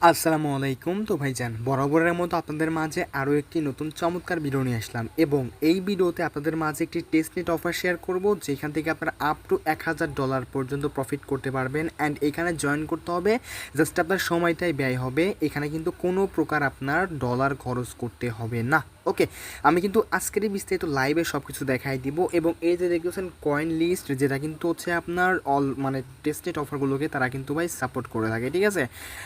আসসালামু আলাইকুম। তো ভাইজান বরাবরের মতো আপনাদের মাঝে আরও একটি নতুন চমৎকার ভিডিও নিয়ে আসলাম এবং এই ভিডিওতে আপনাদের মাঝে একটি টেস্টনেট অফার শেয়ার করব, যেখান থেকে আপনারা আপ টু $1000 পর্যন্ত প্রফিট করতে পারবেন। অ্যান্ড এখানে জয়েন করতে হবে, জাস্ট আপনার সময়টাই ব্যয় হবে, এখানে কিন্তু কোনো প্রকার আপনার ডলার খরচ করতে হবে না। ওকে, আমি কিন্তু আজকেরই বিস্তারিত লাইভে সব কিছু দেখাই দিব এবং এই যে দেখতেছেন কয়েন লিস্ট, যেটা কিন্তু হচ্ছে আপনার টেস্টেড অফারগুলোকে তারা কিন্তু ভাই সাপোর্ট করে থাকে, ঠিক আছে।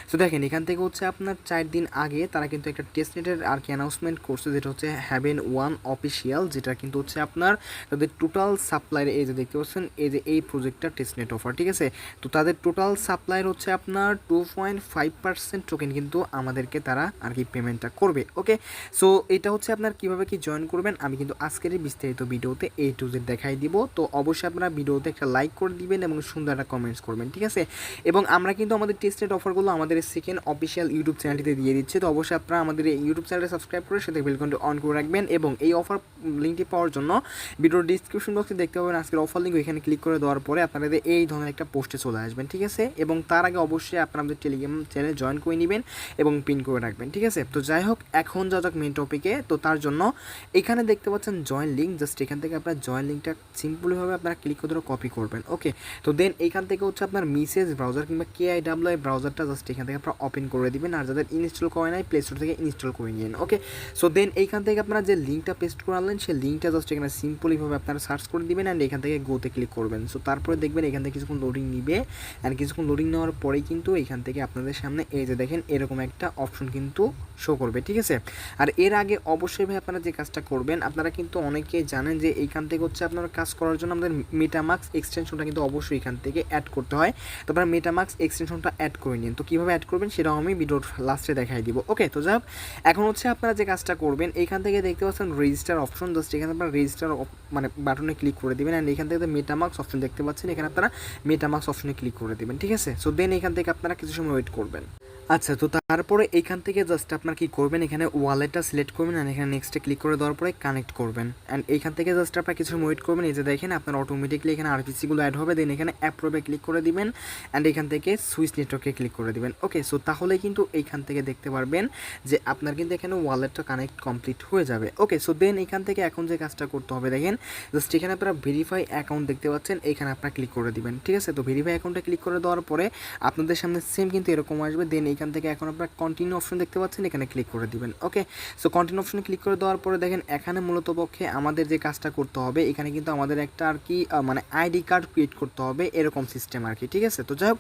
তো দেখেন এখান থেকে হচ্ছে আপনার 4 দিন আগে তারা কিন্তু একটা টেস্টনেটের আর কি অ্যানাউন্সমেন্ট করছে, যেটা হচ্ছে হ্যাভেন ওয়ান অফিসিয়াল, যেটা কিন্তু হচ্ছে আপনার তাদের টোটাল সাপ্লাইয়ের এই যে দেখতে পাচ্ছেন এই যে এই প্রজেক্টটা টেস্টনেট অফার, ঠিক আছে। তো তাদের টোটাল সাপ্লাইয়ের হচ্ছে আপনার 2.5% টোকেন কিন্তু আমাদেরকে তারা আর কি পেমেন্টটা করবে। ওকে, সো এটা হচ্ছে আপনার কীভাবে কি জয়েন করবেন আমি কিন্তু আজকের এই বিস্তারিত ভিডিওতে A to Z দেখাই দিব। তো অবশ্যই আপনারা ভিডিওতে একটা লাইক করে দিবেন এবং সুন্দর একটা কমেন্টস করবেন, ঠিক আছে। এবং আমরা কিন্তু আমাদের টেস্টেড অফারগুলো আমাদের সেকেন্ড অফিসিয়াল ইউটিউব চ্যানেলটিতে দিয়ে দিচ্ছে। তো অবশ্যই আপনারা আমাদের এই ইউটিউব চ্যানেলটা সাবস্ক্রাইব করে সাথে বেল আইকনটি অন করে রাখবেন এবং এই অফার লিঙ্কটি পাওয়ার জন্য ভিডিওর ডিসক্রিপশন বক্সে দেখতে পাবেন আজকের অফার লিঙ্ক, এখানে ক্লিক করে দেওয়ার পরে আপনাদের এই ধরনের একটা পোস্টে চলে আসবেন, ঠিক আছে। এবং তার আগে অবশ্যই আপনারা আমাদের টেলিগ্রাম চ্যানেল জয়েন করে নেবেন এবং পিন করে রাখবেন, ঠিক আছে। তো যাই হোক, এখন যা যাক মেন টপিকে। তো তার জন্য এখানে দেখতে পাচ্ছেন জয়েন লিঙ্ক, জাস্ট এখান থেকে আপনার জয়েন লিঙ্কটা সিম্পলভাবে আপনারা ক্লিক করে কপি করবেন। ওকে, তো দেন এখান থেকে হচ্ছে আপনার মিসেজ ব্রাউজার কিংবা KIWI ব্রাউজারটা জাস্ট এখান থেকে আপনারা ওপেন করে দিবেন, আর যাদের ইনস্টল করে নাই প্লে স্টোর থেকে ইনস্টল করে নিন। ওকে, সো দেন এইখান থেকে আপনারা যে লিঙ্কটা পেস্ট করে আনলেন সেই লিঙ্কটা জাস্ট এখানে সিম্পলিভাবে আপনারা সার্চ করে দিবেন অ্যান্ড এখান থেকে গোতে ক্লিক করবেন। সো তারপরে দেখবেন এখান থেকে কিছুক্ষণ লোডিং নিবে অ্যান্ড কিছুক্ষণ লোডিং নেওয়ার পরেই কিন্তু এখান থেকে আপনাদের সামনে এই যে দেখেন এরকম একটা অপশন কিন্তু শো করবে, ঠিক আছে। আর এর আগে অবশ্যই ভাই আপনারা যে কাজটা করবেন, আপনারা কিন্তু অনেকেই জানেন যে এইখান থেকে হচ্ছে আপনারা কাজ করার জন্য আমাদের মেটামাস্ক এক্সটেনশনটা কিন্তু অবশ্যই এখান থেকে অ্যাড করতে হয়। তো আপনারা মেটামাস্ক এক্সটেনশনটা অ্যাড করে নিন। তো কীভাবে অ্যাড করবেন সেটাও আমি ভিডিওর লাস্টে দেখাই দিব। ওকে, তো যাই হোক, এখন হচ্ছে আপনারা যে কাজটা করবেন এইখান থেকে দেখতে পাচ্ছেন রেজিস্টার অপশন, জাস্ট এখানে আপনারা রেজিস্টার বাটনে ক্লিক করে দেবেন অ্যান্ড এখান থেকে মেটামাস্ক অপশন দেখতে পাচ্ছেন, এখানে আপনারা মেটামাস্ক অপশনে ক্লিক করে দেবেন, ঠিক আছে। সো দেন এখান থেকে আপনারা কিছু সময় ওয়েট করবেন। আচ্ছা, তো তারপরে এইখান থেকে জাস্ট আপনার কি করবেন, এখানে ওয়ালেটটা সিলেক্ট করবেন অ্যান্ড এখানে নেক্সটে ক্লিক করে দেওয়ার পরে কানেক্ট করবেন অ্যান্ড এইখান থেকে জাস্ট আপনার কিছু ওয়েট করবেন। এই যে দেখেন আপনার অটোমেটিকলি এখানে আরপিসিগুলো অ্যাড হবে, দেন এখানে অ্যাপ্রুভে ক্লিক করে দিবেন অ্যান্ড এখান থেকে সুইচ নেটওয়ার্কে ক্লিক করে দিবেন। ওকে, সো তাহলে কিন্তু এইখান থেকে দেখতে পারবেন যে আপনার কিন্তু এখানে ওয়ালেটটা কানেক্ট কমপ্লিট হয়ে যাবে। ওকে, সো দেন এখান থেকে এখন যে কাজটা করতে হবে দেখেন, জাস্ট এখানে আপনারা ভেরিফাই অ্যাকাউন্ট দেখতে পাচ্ছেন, এখানে আপনারা ক্লিক করে দিবেন, ঠিক আছে। তো ভেরিফাই অ্যাকাউন্টে ক্লিক করে দেওয়ার পরে আপনাদের সামনে সেম কিন্তু এরকম আসবে। দেন এখান থেকে এখন আপনারা কন্টিনিউ অপশন দেখতে পাচ্ছেন, এখানে ক্লিক করে দিবেন। ওকে, সো কন্টিনিউ অপশনে ক্লিক করে দেওয়ার পরে দেখেন এখানে মূলত পক্ষে আমাদের যে কাজটা করতে হবে, এখানে কিন্তু আমাদের একটা আর কি আইডি কার্ড ক্রিয়েট করতে হবে, এরকম সিস্টেম আর কি, ঠিক আছে। তো যাই হোক,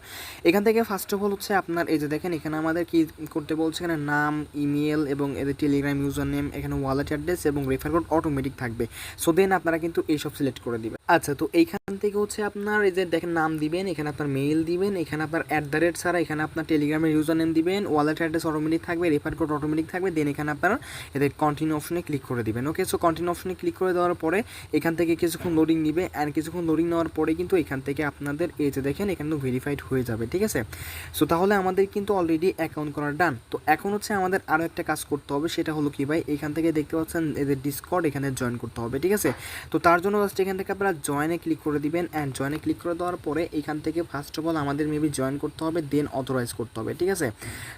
এখান থেকে ফার্স্ট অফ অল হচ্ছে আপনার এই যে দেখেন এখানে আমাদের কি করতে বলছে, এখানে নাম, ইমেল এবং এদের টেলিগ্রাম ইউজার নেম, এখানে ওয়ালেট অ্যাড্রেস এবং রেফার কোড অটোমেটিক থাকবে। সো দেন আপনারা কিন্তু এইসব সিলেক্ট করে দিবেন। আচ্ছা, তো এইখান থেকে হচ্ছে আপনার এই যে দেখেন নাম দিবেন, এখানে আপনার মেইল দিবেন, এখানে আপনার @ ছাড়া এখানে আপনার টেলিগ্রামের ইউজার নেম দিবেন, ওয়ালেট অ্যাড্রেস অটোমেটিক থাকবে, রেফার কোড অটোমেটিক থাকবে। দেন এখানে আপনারা এদের কন্টিনিউ অপশনে ক্লিক করে দিবেন। ওকে, সো কন্টিনিউ অপশনে ক্লিক করে দেওয়ার পরে এখান থেকে কিছুক্ষণ লোডিং নিবে অ্যান্ড কিছুক্ষণ লোডিং নেওয়ার পরে কিন্তু এখান থেকে আপনাদের এই যে দেখেন এখানে ভেরিফাইড হয়ে যাবে, ঠিক আছে। সো তাহলে আমাদের কিন্তু অলরেডি অ্যাকাউন্ট করা ডান। তো এখন হচ্ছে আমাদের আরও একটা কাজ করতে হবে, সেটা হলো কি ভাই, এখান থেকে দেখতে পাচ্ছেন এদের ডিসকর্ড, এখানে জয়েন করতে হবে, ঠিক আছে। তো তার জন্য জাস্ট এখান থেকে আপনারা জয়েনে ক্লিক করে দিবেন অ্যান্ড জয়েনে ক্লিক করে দেওয়ার পরে এখান থেকে ফার্স্ট অফ অল আমাদের মেবি জয়েন করতে হবে, দেন অথরাইজ করতে হবে, ঠিক আছে।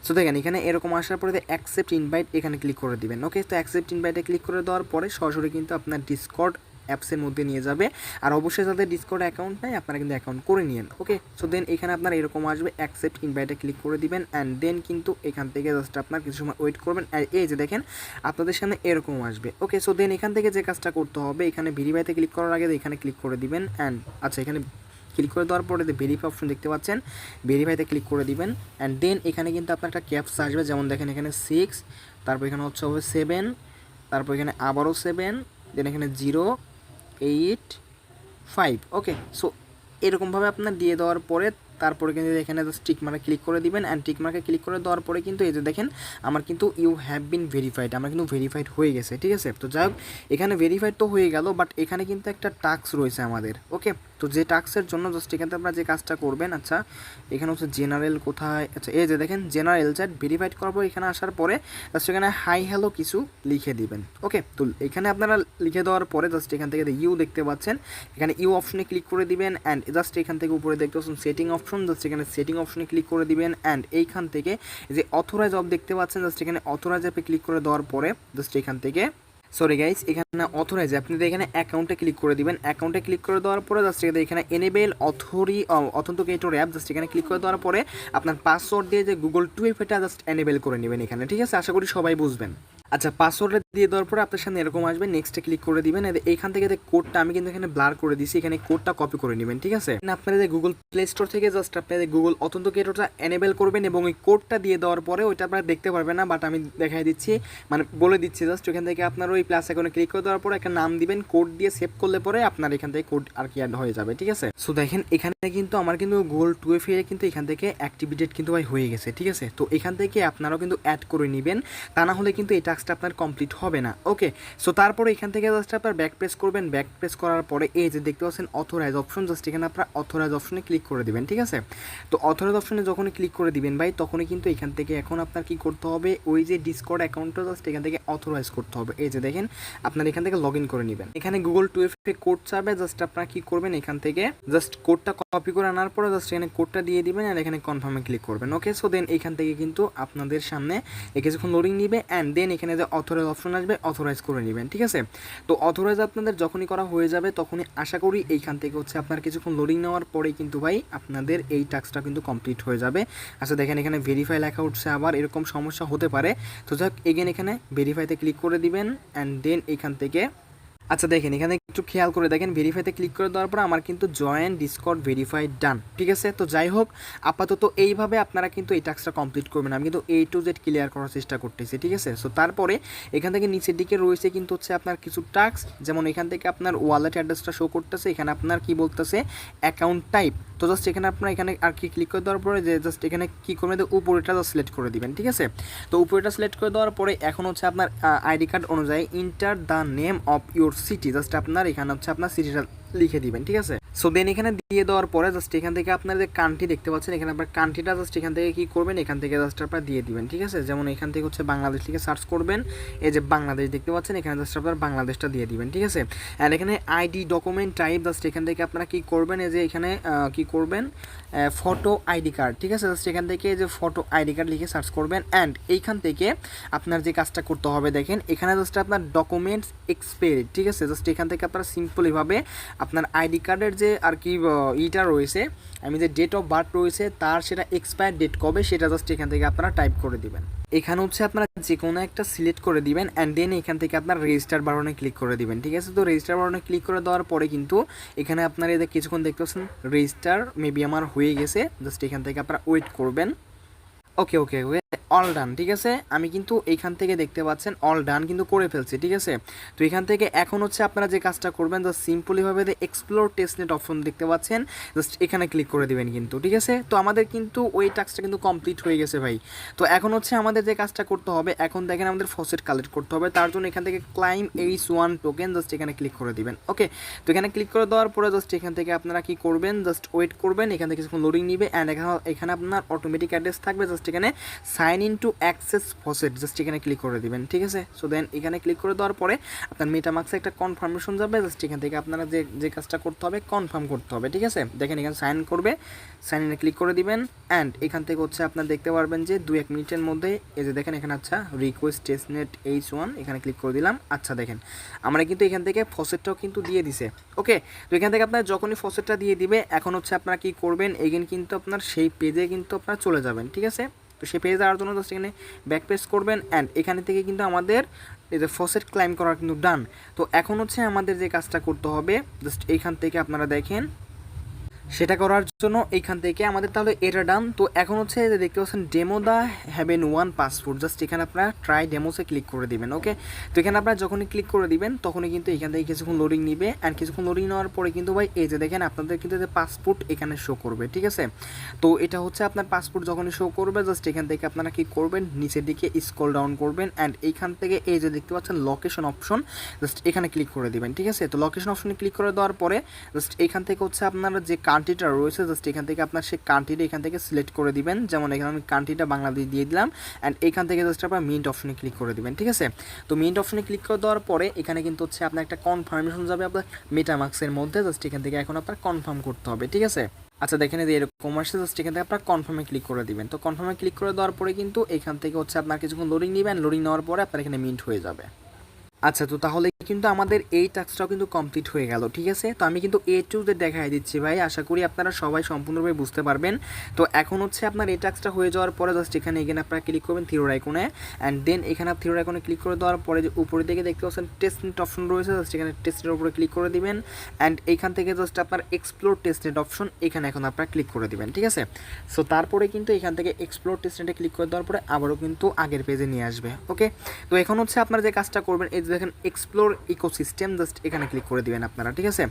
সো দেখেন এখানে এরকম আসার পরে অ্যাকসেপ্ট ইনভাইট এখানে ক্লিক করে দিবেন। ওকে, তো অ্যাকসেপ্ট ইনভাইটে ক্লিক করে দেওয়ার পরে সরাসরি কিন্তু আপনার ডিসকর্ড অ্যাপসের মধ্যে নিয়ে যাবে। আর অবশ্যই যাদের ডিসকর্ড অ্যাকাউন্ট নেই আপনারা কিন্তু অ্যাকাউন্ট করে নিন। ওকে, সো দেন এখানে আপনার এরকম আসবে, অ্যাকসেপ্ট ইনভাইটে ক্লিক করে দিবেন অ্যান্ড দেন কিন্তু এখান থেকে জাস্ট আপনার কিছু সময় ওয়েট করবেন আর এই যে দেখেন আপনাদের সামনে এরকম আসবে। ওকে, সো দেন এখান থেকে যে কাজটা করতে হবে, এখানে ভেরিফাইতে ক্লিক করার আগে এখানে ক্লিক করে দিবেন অ্যান্ড আচ্ছা এখানে ক্লিক করে দেওয়ার পরে ভেরিফাই অপশন দেখতে পাচ্ছেন, ভেরিফাইতে ক্লিক করে দিবেন অ্যান্ড দেন এখানে কিন্তু আপনার একটা ক্যাপস আসবে, যেমন দেখেন এখানে 6, তারপর এখানে হচ্ছে হবে 7, তারপর এখানে আবারও 7, দেন এখানে 0, 8, 5। ওকে, সো এরকমভাবে আপনার দিয়ে দেওয়ার পরে তারপরে কিন্তু এখানে টিক মার্কে ক্লিক করে দিবেন অ্যান্ড টিক মার্কে ক্লিক করে দেওয়ার পরে কিন্তু এই যে দেখেন আমার কিন্তু ইউ হ্যাভ বিন ভেরিফাইড, আমার কিন্তু ভেরিফাইড হয়ে গেছে, ঠিক আছে। তো যাই হোক, এখানে ভেরিফাইড তো হয়ে গেল, বাট এখানে কিন্তু একটা টাস্ক রয়েছে আমাদের। ওকে, তো যে টাস্কের জন্য জাস্ট এখান থেকে আপনারা যে কাজটা করবেন, আচ্ছা এখানে হচ্ছে জেনারেল কোথায়, আচ্ছা এই যে দেখেন জেনারেল চ্যাট ভেরিফাইড করার পর এখানে আসার পরে জাস্ট এখানে হাই হ্যালো কিছু লিখে দিবেন। ওকে, তো এখানে আপনারা লিখে দেওয়ার পরে জাস্ট এখান থেকে ইউ দেখতে পাচ্ছেন, এখানে ইউ অপশনে ক্লিক করে দিবেন অ্যান্ড জাস্ট এখান থেকে উপরে দেখতে পাচ্ছেন সেটিং অপশন, জাস্ট এখানে সেটিং অপশনে ক্লিক করে দিবেন অ্যান্ড এইখান থেকে যে অথরাইজ অফ দেখতে পাচ্ছেন, জাস্ট এখানে অথরাইজ অ্যাপে ক্লিক করে দেওয়ার পরে জাস্ট এখান থেকে সরি গাইস, এখানে অথরাইজ আপনি এখানে অ্যাকাউন্টে ক্লিক করে দিবেন। অ্যাকাউন্টে ক্লিক করে দেওয়ার পরে জাস্ট এখানে এনেবেল অথেন্টিকেটর অ্যাপ, জাস্ট এখানে ক্লিক করে দেওয়ার পরে আপনার পাসওয়ার্ড দিয়ে যে গুগল 2FA এটা জাস্ট এনেবেল করে নেবেন এখানে, ঠিক আছে? আশা করি সবাই বুঝবেন। আচ্ছা, পাসওয়ার্ডটা দিয়ে দেওয়ার পরে আপনার সামনে এরকম আসবে, নেক্সটে ক্লিক করে দিবেন। এইখান থেকে যে কোডটা আমি কিন্তু এখানে ব্লার করে দিয়েছি, এখানে কোডটা কপি করে নেবেন, ঠিক আছে? আপনারা যে গুগল প্লে স্টোর থেকে জাস্ট আপনাদের গুগল অথেন্টিকেটরটা এনেবেল করবেন এবং ওই কোডটা দিয়ে দেওয়ার পরে ওইটা আপনারা দেখতে পারবেন না, বাট আমি দেখাই দিচ্ছি, মানে বলে দিচ্ছি জাস্ট ওইখান থেকে আপনার ওই প্লাস আইকনে ক্লিক করে দেওয়ার পরে একটা নাম দিবেন, কোড দিয়ে সেভ করলে পরে আপনার এখান থেকে কোড আর কি অ্যাড হয়ে যাবে, ঠিক আছে? সো দেখেন এখানে কিন্তু আমার কিন্তু গুগল 2FA কিন্তু এখান থেকে অ্যাক্টিভেটেড কিন্তু ভাই হয়ে গেছে, ঠিক আছে? তো এখান থেকে আপনারাও কিন্তু অ্যাড করে নেবেন, তা না হলে কিন্তু এই টাস্কটা আপনার কমপ্লিট হবে না। ওকে, সো তারপরে এখান থেকে জাস্ট আপনার ব্যাক প্রেস করবেন, ব্যাক প্রেস করার পরে এই যে দেখতে পাচ্ছেন অথরাইজ অপশন, জাস্ট এখানে আপনার অথরাইজ অপশনে ক্লিক করে দিবেন, ঠিক আছে? তো অথরাইজ অপশনে যখনই ক্লিক করে দিবেন ভাই, তখনই কিন্তু এখান থেকে এখন আপনার কি করতে হবে, ওই যে ডিসকর্ড অ্যাকাউন্টটা জাস্ট এখান থেকে অথরাইজ করতে হবে। এই যে দেখেন আপনার এখান থেকে লগ ইন করে নেবেন, এখানে গুগল 2FA কোড চাবে, জাস্ট আপনারা কি করবেন, এখান থেকে জাস্ট কোডটা কপি করে আনার পরে জাস্ট এখানে কোডটা দিয়ে দিবেন আর এখানে কনফার্মে ক্লিক করবেন। ওকে, সো দেন এখান থেকে কিন্তু আপনাদের সামনে কিছুক্ষণ লোডিং নিবে অ্যান্ড দেন এখানে যে অথরাইজ অপশন আসবে অথরাইজ করে নেবেন, ঠিক আছে? তো অথরাইজ আপনাদের যখনই করা হয়ে যাবে তখনই আশা করি এইখান থেকে হচ্ছে আপনার কিছুক্ষণ লোডিং নেওয়ার পরেই কিন্তু ভাই আপনাদের এই টাস্কটা কিন্তু কমপ্লিট হয়ে যাবে। আচ্ছা দেখেন এখানে ভেরিফাই লেখা উঠছে, আবার এরকম সমস্যা হতে পারে, তো যাক এগেন এখানে ভেরিফাইতে ক্লিক করে দিবেন অ্যান্ড দেন এখান থেকে আচ্ছা দেখেন এখানে একটু খেয়াল করে দেখেন, ভেরিফাইতে ক্লিক করে দেওয়ার পর আমার কিন্তু জয়েন ডিসকর্ড ভেরিফাইড ডান, ঠিক আছে? তো যাই হোক, আপাতত এইভাবে আপনারা কিন্তু এই টাস্কটা কমপ্লিট করবেন, আমি কিন্তু A to Z ক্লিয়ার করার চেষ্টা করতেছি, ঠিক আছে? সো তারপরে এখান থেকে নিচের দিকে রয়েছে কিন্তু হচ্ছে আপনার কিছু টাস্ক, যেমন এখান থেকে আপনার ওয়ালেট অ্যাড্রেসটা শো করতেছে, এখানে আপনার কি বলতেছে অ্যাকাউন্ট টাইপ, তো জাস্ট এখানে আপনার এখানে আর কি ক্লিক করে দেওয়ার পরে যে জাস্ট এখানে কী করবেন, উপরেটা জাস্ট সিলেক্ট করে দিবেন, ঠিক আছে? তো উপরেটা সিলেক্ট করে দেওয়ার পরে এখন হচ্ছে আপনার আইডি কার্ড অনুযায়ী enter the name of your city, just আপনার এখানে হচ্ছে আপনার সিটিটা লিখে দিবেন, ঠিক আছে? সো দেন এখানে দিয়ে দেওয়ার পরে জাস্ট এখান থেকে আপনার যে কান্ট্রি দেখতে পাচ্ছেন, এখানে আপনার কান্ট্রিটা জাস্ট এখান থেকে কী করবেন, এখান থেকে জাস্ট আপনার দিয়ে দিবেন, ঠিক আছে? যেমন এখান থেকে হচ্ছে বাংলাদেশ লিখে সার্চ করবেন, এই যে বাংলাদেশ দেখতে পাচ্ছেন, এখানে জাস্ট আপনার বাংলাদেশটা দিয়ে দিবেন, ঠিক আছে? অ্যান্ড এখানে আইডি ডকুমেন্ট টাইপ জাস্ট এখান থেকে আপনারা কী করবেন, এই যে এখানে কী করবেন ফটো আইডি কার্ড, ঠিক আছে? জাস্ট এখান থেকে যে ফটো আইডি কার্ড লিখে সার্চ করবেন অ্যান্ড এইখান থেকে আপনার যে কাজটা করতে হবে দেখেন এখানে জাস্ট আপনার ডকুমেন্টস এক্সপায়ারি, ঠিক আছে? জাস্ট এখান থেকে আপনারা সিম্পলিভাবে আপনার আইডি কার্ডের যে আর কি ইটা রয়েছে, আমি যে ডেট অফ বার্থ রয়েছে তার সেটা এক্সপায়ার ডেট কবে সেটা জাস্ট এখান থেকে আপনারা টাইপ করে দিবেন। এখানে হচ্ছে আপনারা যে কোনো একটা সিলেক্ট করে দিবেন অ্যান্ড দেন এখান থেকে আপনার রেজিস্টার বাটনে ক্লিক করে দিবেন, ঠিক আছে? তো রেজিস্টার বাটনে ক্লিক করে দেওয়ার পরে কিন্তু এখানে আপনার এদের কিছুক্ষণ দেখতে পাচ্ছেন রেজিস্টার মেবি আমার হয়ে গেছে, জাস্ট এখান থেকে আপনারা ওয়েট করবেন। ওকে ওকে ওকে, অল ডান, ঠিক আছে? আমি কিন্তু এইখান থেকে দেখতে পাচ্ছেন অল ডান কিন্তু করে ফেলছি, ঠিক আছে? তো এখান থেকে এখন হচ্ছে আপনারা যে কাজটা করবেন জাস্ট সিম্পলিভাবে এক্সপ্লোর টেস্টনেট অপশন দেখতে পাচ্ছেন, জাস্ট এখানে ক্লিক করে দিবেন কিন্তু, ঠিক আছে? তো আমাদের কিন্তু ওই টাস্কটা কিন্তু কমপ্লিট হয়ে গেছে ভাই। তো এখন হচ্ছে আমাদের যে কাজটা করতে হবে, এখন দেখেন আমাদের ফসেট কালেক্ট করতে হবে, তার জন্য এখান থেকে ক্লাইম H1 টোকেন জাস্ট এখানে ক্লিক করে দিবেন। ওকে, তো এখানে ক্লিক করে দেওয়ার পরে জাস্ট এখান থেকে আপনারা কি করবেন, জাস্ট ওয়েট করবেন, এখান থেকে কিছুক্ষণ লোডিং নিবে অ্যান্ড এখানে আপনার অটোমেটিক অ্যাড্রেস থাকবে, জাস্ট এখানে sign in to access faucet just এখানে ক্লিক করে দিবেন, ঠিক আছে? সো দেন এখানে ক্লিক করে দেওয়ার পরে আপনার মেটামাক্সে একটা কনফার্মেশন যাবে, জাস্ট এখান থেকে আপনারা যে কাজটা করতে হবে কনফার্ম করতে হবে, ঠিক আছে? দেখেন এখানে সাইন করবে, সাইন ইনে ক্লিক করে দিবেন অ্যান্ড এখান থেকে হচ্ছে আপনার দেখতে পারবেন যে 2-1 মিনিটের মধ্যে এই যে দেখেন এখানে আচ্ছা রিকোয়েস্ট টেস্টনেট H1 এখানে ক্লিক করে দিলাম। আচ্ছা দেখেন আমরা কিন্তু এখান থেকে ফসেটটাও কিন্তু দিয়ে দিছে। ওকে, তো এখান থেকে আপনার যখনই ফসেটটা দিয়ে দিবে এখন হচ্ছে আপনারা কি করবেন, এগেন কিন্তু আপনার সেই পেজে কিন্তু আপনারা চলে যাবেন, ঠিক আছে? তো সেই পেজে যাওয়ার জন্য জাস্ট এখানে ব্যাক পেজ করবেন অ্যান্ড এখানে থেকে কিন্তু আমাদের এই যে ফসেট ক্লাইম করা কিন্তু ডান। তো এখন হচ্ছে আমাদের যে কাজটা করতে হবে জাস্ট এইখান থেকে আপনারা দেখেন সেটা করার জন্য এইখান থেকে আমাদের তাহলে এটা ডান। তো এখন হচ্ছে যে দেখতে পাচ্ছেন ডেমো দা হ্যাভেন ওয়ান পাসপোর্ট, জাস্ট এখানে আপনারা ট্রাই ডেমোসে ক্লিক করে দিবেন। ওকে, তো এখানে আপনারা যখনই ক্লিক করে দিবেন তখনই কিন্তু এখান থেকে কিছুক্ষণ লোডিং নিবে, অ্যান্ড কিছুক্ষণ লোডিং নেওয়ার পরে কিন্তু ভাই এই যে দেখেন আপনাদের কিন্তু যে পাসপোর্ট এখানে শো করবে, ঠিক আছে। তো এটা হচ্ছে আপনার পাসপোর্ট যখনই শো করবে জাস্ট এখান থেকে আপনারা কি করবেন, নিচের দিকে স্ক্রল ডাউন করবেন, অ্যান্ড এইখান থেকে এই যে দেখতে পাচ্ছেন লোকেশন অপশন, জাস্ট এখানে ক্লিক করে দিবেন, ঠিক আছে। তো লোকেশন অপশনে ক্লিক করে দেওয়ার পরে জাস্ট এখান থেকে হচ্ছে আপনার যে কান্ট্রিটা রয়েছে জাস্ট এখান থেকে আপনার সেই কান্ট্রিটা এখান থেকে সিলেক্ট করে দিবেন। যেমন এখানে আমি কান্ট্রিটা বাংলাদেশ দিয়ে দিলাম, অ্যান্ড এখান থেকে জাস্ট আপনার মিন্ট অপশনে ক্লিক করে দিবেন, ঠিক আছে। তো মিন্ট অপশনে ক্লিক করে দেওয়ার পরে এখানে কিন্তু হচ্ছে আপনার একটা কনফার্মেশন যাবে আপনার মেটামাক্সের মধ্যে, জাস্ট এখান থেকে এখন আপনার কনফার্ম করতে হবে, ঠিক আছে। আচ্ছা দেখেন এই এরকম আসছে, জাস্ট এখান থেকে আপনার কনফার্মে ক্লিক করে দিবেন। তো কনফার্মে ক্লিক করে দেওয়ার পরে কিন্তু এখান থেকে হচ্ছে আপনার কিছুক্ষণ লোডিং নেবেন, লোডিং নেওয়ার পরে আপনার এখানে মিন্ট হয়ে যাবে। আচ্ছা, তো তাহলে কিন্তু আমাদের এই টাস্কটাও কিন্তু কমপ্লিট হয়ে গেল, ঠিক আছে। তো আমি কিন্তু এ টু জেড দেখাই দিচ্ছি ভাই, আশা করি আপনারা সবাই সম্পূর্ণভাবে বুঝতে পারবেন। তো এখন হচ্ছে আপনার এই টাস্কটা হয়ে যাওয়ার পরে জাস্ট এখানে আপনারা ক্লিক করবেন থিওর আইকনে, অ্যান্ড দেন এখানে থিওর আইকনে ক্লিক করে দেওয়ার পরে যে উপরে দিকে দেখতে পাচ্ছেন টেস্টনেট অপশন রয়েছে, জাস্ট এখানে টেস্টনেটের উপরে ক্লিক করে দিবেন, অ্যান্ড এইখান থেকে জাস্ট আপনার এক্সপ্লোর টেস্টনেট অপশন এখানে এখন আপনারা ক্লিক করে দিবেন, ঠিক আছে। সো তারপরে কিন্তু এখান থেকে এক্সপ্লোর টেস্টনেটে ক্লিক করে দেওয়ার পরে আবারও কিন্তু আগের পেজে নিয়ে আসবে। ওকে, তো এখন হচ্ছে আপনারা যে কাজটা করবেন এই যে দেখেন এক্সপ্লোর ইকোসিস্টেম, জাস্ট এখানে ক্লিক করে দিবেন আপনারা, ঠিক আছে।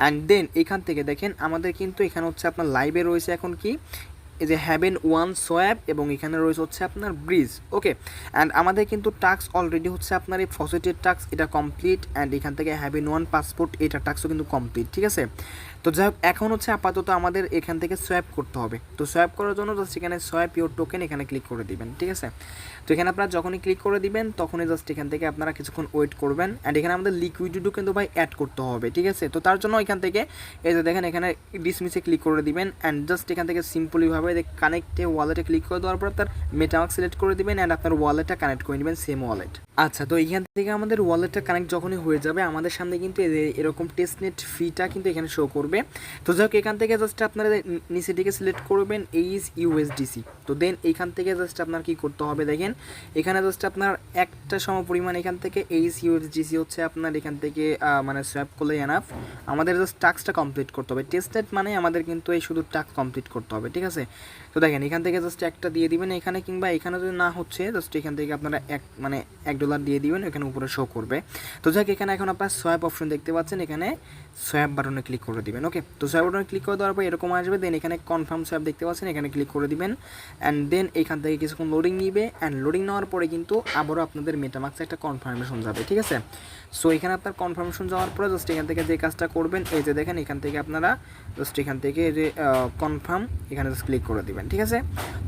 অ্যান্ড দেন এখান থেকে দেখেন আমাদের কিন্তু এখানে হচ্ছে আপনার লাইভে রয়েছে এখন কি এই যে হ্যাভেন ওয়ান সোয়াব, এবং এখানে রয়েছে হচ্ছে আপনার ব্রিজ। ওকে, অ্যান্ড আমাদের কিন্তু টাস্ক অলরেডি হচ্ছে আপনার এই ফসেটের টাস্ক এটা কমপ্লিট, অ্যান্ড এখান থেকে হ্যাভেন ওয়ান পাসপোর্ট এটা টাস্কও কিন্তু কমপ্লিট, ঠিক আছে। তো যাই হোক এখন হচ্ছে আপাতত আমাদের এখান থেকে সোয়াপ করতে হবে। তো সোয়াপ করার জন্য জাস্ট এখানে সোয়াপ ইউর টোকেন এখানে ক্লিক করে দিবেন, ঠিক আছে। তো এখানে আপনারা যখনই ক্লিক করে দিবেন তখনই জাস্ট এখান থেকে আপনারা কিছুক্ষণ ওয়েট করবেন, অ্যান্ড এখানে আমাদের লিকুইডিটিও কিন্তু ভাই অ্যাড করতে হবে, ঠিক আছে। তো তার জন্য এখান থেকে এই যে দেখেন এখানে ডিসমিসে ক্লিক করে দিবেন, অ্যান্ড জাস্ট এখান থেকে সিম্পলিভাবে কানেক্টে ওয়ালেটে ক্লিক করে দেওয়ার পর আপনার মেটামাস্ক সিলেক্ট করে দিবেন, অ্যান্ড আপনার ওয়ালেটটা কানেক্ট করে নেবেন সেম ওয়ালেট। আচ্ছা, তো এখান থেকে আমাদের ওয়ালেটটা কানেক্ট যখনই হয়ে যাবে আমাদের সামনে কিন্তু এরকম টেস্টনেট ফিটা কিন্তু এখানে শো করবে। তো যাই হোক এখান থেকে জাস্ট আপনারা নিচের দিকে সিলেক্ট করবেন এইচ ইউএসডিসি। তো দেন এখান থেকে জাস্ট আপনার কি করতে হবে দেখেন এখানে জাস্ট আপনার একটা সমপরিমাণ এখান থেকে এইচ ইউএসডিসি হচ্ছে আপনার এখান থেকে মানে সোয়াপ করলে এনাফ। আমাদের জাস্ট টাস্কটা কমপ্লিট করতে হবে, টেস্টনেট মানে আমাদের কিন্তু এই শুধু টাস্ক কমপ্লিট করতে হবে, ঠিক আছে। তো দেখেন এখান থেকে জাস্ট একটা দিয়ে দিবেন এখানে, কিংবা এখানে যদি না হচ্ছে জাস্ট এখান থেকে আপনারা $1 দিয়ে দিবেন, এখানে উপরে শো করবে। তো যাক এখানে এখন আপনার সোয়াপ অপশন দেখতে পাচ্ছেন, এখানে সোয়াপ বাটনে ক্লিক করে দিবেন। ওকে, তো সোয়াপ বাটনে ক্লিক করে দেওয়ার পর এরকম আসবে, দেন এখানে কনফার্ম সোয়াপ দেখতে পাচ্ছেন এখানে ক্লিক করে দিবেন, অ্যান্ড দেন এখান থেকে কিছুক্ষণ লোডিং নিবে, অ্যান্ড লোডিং নেওয়ার পরে কিন্তু আবারও আপনাদের মেটামাক্সে একটা কনফার্মেশন যাবে, ঠিক আছে। সো এখানে আপনার কনফার্মেশন যাওয়ার পরে জাস্ট এখান থেকে যে কাজটা করবেন এই যে দেখেন এখান থেকে আপনারা জাস্ট এখান থেকে যে কনফার্ম এখানে জাস্ট ক্লিক করে দিবেন, ঠিক আছে।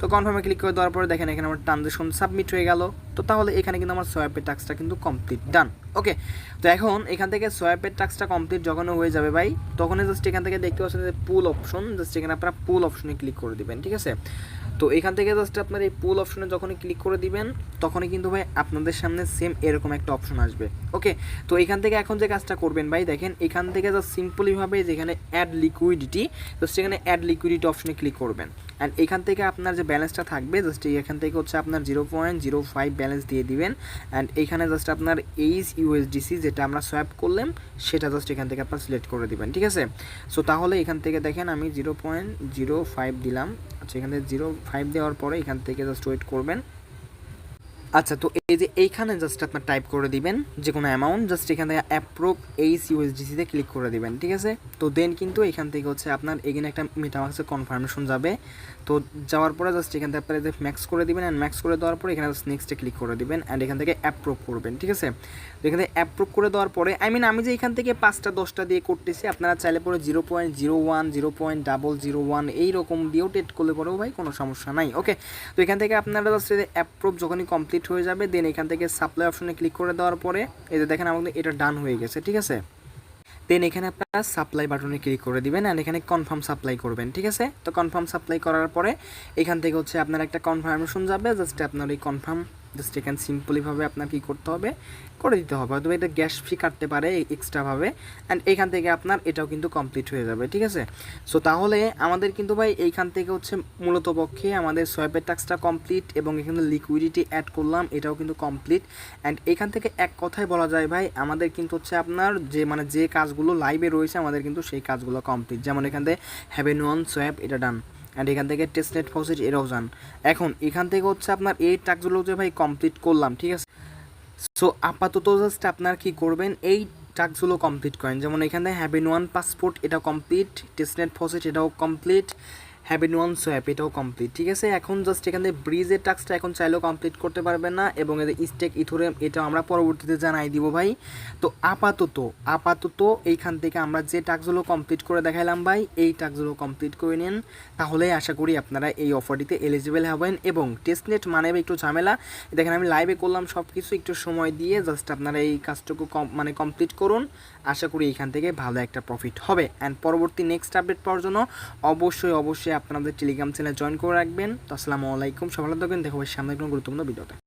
তো কনফার্মে ক্লিক করে দেওয়ার পরে দেখেন এখানে আমার ট্রানজেকশন সাবমিট হয়ে গেল। তো তাহলে এখানে কিন্তু আমার সোয়াপের টাস্কটা কিন্তু কমপ্লিট ডান। ওকে, তো এখন এখান থেকে সোয়াপের টাস্কটা কমপ্লিট যখন হয়ে যাবে ভাই তখনই জাস্ট এখান থেকে দেখতে পাচ্ছেন যে পুল অপশন, জাস্ট এখানে আপনারা পুল অপশনে ক্লিক করে দিবেন, ঠিক আছে। তো এখান থেকে জাস্ট আপনার এই পুল অপশনে যখনই ক্লিক করে দিবেন তখনই কিন্তু ভাই আপনাদের সামনে সেম এরকম একটা অপশন আসবে। ওকে, তো এখান থেকে এখন যে কাজটা করবেন ভাই দেখেন এখান থেকে জাস্ট সিম্পলিভাবে যেখানে অ্যাড লিকুইডিটি তো সেখানে অ্যাড লিকুইডিটি অপশনে ক্লিক করবেন, অ্যান্ড এখান থেকে আপনার যে ব্যালেন্সটা থাকবে জাস্ট এখান থেকে হচ্ছে আপনার 0.05 ব্যালেন্স দিয়ে দিবেন, অ্যান্ড এখানে জাস্ট আপনার এইচ ইউএসডিসি যেটা আমরা সোয়াপ করলাম সেটা জাস্ট এখান থেকে আপনার সিলেক্ট করে দিবেন, ঠিক আছে। সো তাহলে এখান থেকে দেখেন আমি 0.05 দিলাম। আচ্ছা, এখান থেকে 0.5 দেওয়ার পরে এখান থেকে জাস্ট ওয়েট করবেন। আচ্ছা, তো এই যে এইখানে জাস্ট আপনার টাইপ করে দিবেন যে কোনো অ্যামাউন্ট, জাস্ট এখান থেকে অ্যাপ্রুভ এইচ ইউএসডিসিতে ক্লিক করে দিবেন, ঠিক আছে। তো দেন কিন্তু এখান থেকে হচ্ছে আপনার এখানে একটা মেটামাক্সের কনফার্মেশন যাবে। তো যাওয়ার পরে জাস্ট এখান থেকে আপনারা ম্যাক্স করে দিবেন, অ্যান্ড ম্যাক্স করে দেওয়ার পরে এখানে জাস্ট নেক্সটে ক্লিক করে দিবেন, অ্যান্ড এখান থেকে অ্যাপ্রুভ করবেন, ঠিক আছে। তো এখান থেকে অ্যাপ্রুভ করে দেওয়ার পরে আমি যে এখান থেকে 5টা 10টা দিয়ে করতেছি আপনারা চাইলে পরে 0.01 0.001 এইরকম দিয়েও টেট করলে পরেও ভাই কোনো সমস্যা নাই। ওকে, তো এখান থেকে আপনারা জাস্ট অ্যাপ্রুভ যখনই কমপ্লিট হয়ে যাবে দেন এখান থেকে সাপ্লাই অপশনে ক্লিক করে দেওয়ার পরে এই যে দেখেন আমাদের এটা ডান হয়ে গেছে, ঠিক আছে। দেন এখানে আপনারা সাপ্লাই বাটনে ক্লিক করে দিবেন, অ্যান্ড এখানে কনফার্ম সাপ্লাই করবেন, ঠিক আছে। তো কনফার্ম সাপ্লাই করার পরে এখান থেকে হচ্ছে আপনার একটা কনফার্মেশন যাবে, জাস্ট আপনার এই কনফার্ম জাস্ট এখানে সিম্পলিভাবে আপনার কী করতে হবে করে দিতে হবে, হয়তো এটা গ্যাস ফি কাটতে পারে এক্সট্রাভাবে, অ্যান্ড এইখান থেকে আপনার এটাও কিন্তু কমপ্লিট হয়ে যাবে, ঠিক আছে। সো তাহলে আমাদের কিন্তু ভাই এইখান থেকে হচ্ছে মূলত পক্ষে আমাদের সোয়াপের টাস্কটা কমপ্লিট, এবং এখানে লিকুইডিটি অ্যাড করলাম এটাও কিন্তু কমপ্লিট, অ্যান্ড এখান থেকে এক কথায় বলা যায় ভাই আমাদের কিন্তু হচ্ছে আপনার যে কাজগুলো কাজগুলো লাইভে রয়েছে আমাদের কিন্তু সেই কাজগুলো কমপ্লিট। যেমন এখান থেকে হ্যাভ এ নোয়ান সোয়াপ এটা ডান, অ্যান্ড এখান থেকে টেস্টনেট ফসিট এটাও যান। এখন এখান থেকে হচ্ছে আপনার এই টাস্কগুলো যে ভাই কমপ্লিট করলাম, ঠিক আছে। সো আপাতত জাস্ট আপনার কী করবেন, এই টাস্কগুলো কমপ্লিট করেন। যেমন এখানে হ্যাভ এ নোয়ান পাসপোর্ট এটা কমপ্লিট, টেস্টনেট ফসিট এটাও complete, have a known swap এটাও কমপ্লিট, ঠিক আছে। এখন জাস্ট এখান থেকে ব্রিজের টাস্কটা এখন চাইলেও কমপ্লিট করতে পারবেন না, এবং এদের স্টেক ইথোরিয়াম এটাও আমরা পরবর্তীতে জানাই দিব ভাই। তো আপাতত এইখান থেকে আমরা যে টাস্কগুলো কমপ্লিট করে দেখাইলাম ভাই, এই টাস্কগুলো কমপ্লিট করে নিন, তাহলেই আশা করি আপনারা এই অফারটিতে এলিজিবল হবেন। এবং টেস্টনেট মানে একটু ঝামেলা, দেখেন আমি লাইভে করলাম সব কিছু, একটু সময় দিয়ে জাস্ট আপনারা এই কাজটুকু কমপ্লিট করুন, আশা করি এখান থেকে ভালো একটা প্রফিট হবে। অ্যান্ড পরবর্তী নেক্সট আপডেট পাওয়ার জন্য অবশ্যই আপনাদের টেলিগ্রাম চ্যানেল জয়েন করে রাখবেন। তো আসসালামু আলাইকুম, সবাই ভালো থাকবেন, দেখা হবে সামনে কোনো গুরুত্বপূর্ণ ভিডিওতে।